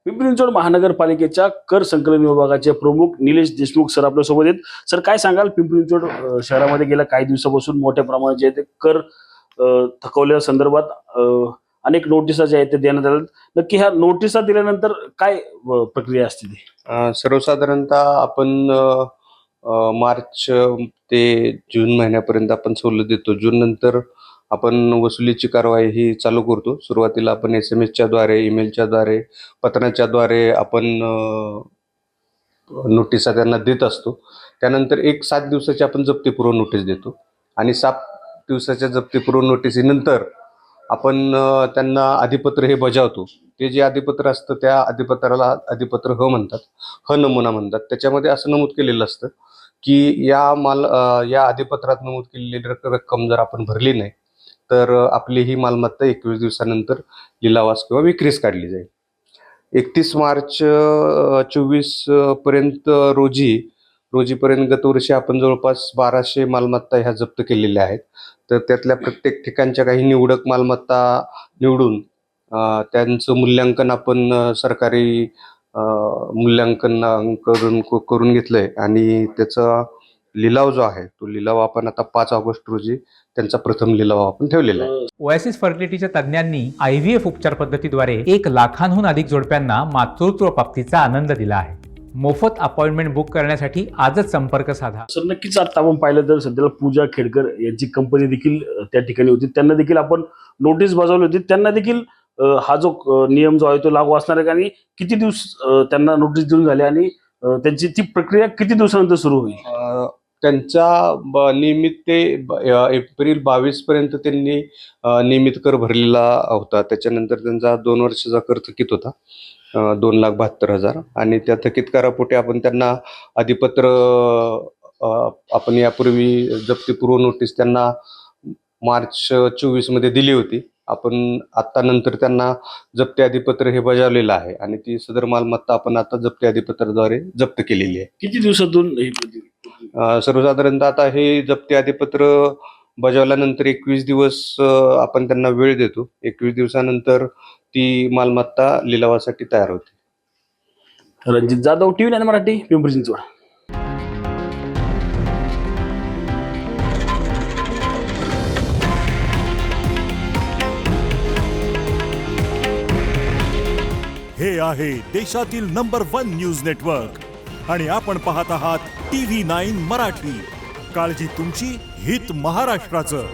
पिंपरी चिंचवड महानगरपालिकेच्या कर संकलन विभागाचे प्रमुख निलेश देशमुख सर आपल्यासोबत आहेत. सर, काय सांगाल, पिंपरी चिंचवड शहरामध्ये गेल्या काही दिवसापासून मोठ्या प्रमाणात जे ते कर थकवल्या संदर्भात अनेक नोटिसा ज्या आहेत ते देण्यात आल्या. नक्की ह्या नोटिसा दिल्यानंतर काय प्रक्रिया असते ती? सर्वसाधारणतः आपण मार्च ते जून महिन्यापर्यंत आपण सवलत देतो. जून नंतर आपण वसुलीची कारवाई ही चालू करतो. सुरुवातीला आपण SMS द्वारे, ईमेलच्या द्वारे, पत्राच्या द्वारे आपण नोटिसा त्यांना देत असतो. त्यानंतर 7 दिवसाची आपण जप्तीपूर्व नोटीस देतो आणि 7 दिवसाच्या जप्तीपूर्व नोटिसीनंतर आपण त्यांना अधिपत्र हे बजावतो. ते जे अधिपत्र असतं त्या अधिपत्राला अधिपत्र ह म्हणतात, ह नमुना म्हणतात. त्याच्यामध्ये असं नमूद केलेलं असतं की या अधिपत्रात नमूद केलेली रक्कम जर आपण भरली नाही तर आपली ही मालमत्ता 21 दिवसानंतर लिलावास किंवा विक्रीस काढली जाईल. 31 मार्च 24 पर्यंत रोजीपर्यंत गतवर्षी आपण जवळपास 1200 मालमत्ता ह्या जप्त केलेल्या आहेत. तर त्यातल्या प्रत्येक ठिकाणच्या काही निवडक मालमत्ता निवडून त्यांचं मूल्यांकन आपण सरकारी मूल्यांकन करून घेतलंय आणि त्याचा लिलाव जो आहे तो लिलाव आपण आता 5 ऑगस्ट रोजी त्यांचा प्रथम लिलाव आपण ठेवलेला आहे. ओएसिस फर्टिलिटीच्या तज्ज्ञांनी IVF उपचार पद्धतीद्वारे 1 लाखांहून अधिक जोडप्यांना मातृत्व प्राप्तीचा आनंद दिला आहे. मोफत अपॉइंटमेंट बुक करण्यासाठी आजच संपर्क साधा. सर, नक्कीच आता आपण पाहिलं तर सध्याला पूजा खेडकर यांची कंपनी देखील त्या ठिकाणी होती. त्यांना देखील आपण नोटीस बजावली होती. त्यांना देखील हा जो नियम जो आहे तो लागू असणार आहे आणि किती दिवस त्यांना नोटीस देऊन झाले आणि त्यांची ती प्रक्रिया किती दिवसानंतर सुरू होईल? त्यांचा नियमित ते एप्रिल 22 पर्यंत त्यांनी नियमित कर भरलेला होता. त्याच्यानंतर त्यांचा 2 वर्षाचा कर थकीत होता, 2,72,000 आणि त्या थकीत करापोटी आपण त्यांना अधिपत्र आपण यापूर्वी जप्तीपूर्व नोटीस त्यांना मार्च 24 मध्ये दिली होती. आपण आता नंतर त्यांना जप्ती अधिपत्र हे बजावलेलं आहे आणि ती सदर मालमत्ता आपण आता जप्ती अधिपत्राद्वारे जप्त केलेली आहे. किती दिवसातून सर्वसाधारणतः आता हे जप्ती अधिपत्र बजावल्यानंतर 21 दिवस आपण त्यांना वेळ देतो. 21 दिवसानंतर ती मालमत्ता लिलावासाठी तयार होते. रणजित जाधव, TV9 मराठी, पिंपरी चिंचवड. हे आहे देशातील नंबर 1 न्यूज नेटवर्क आणि आपण पाहत आहात TV9 मराठी. काळजी तुमची, हित महाराष्ट्राचं.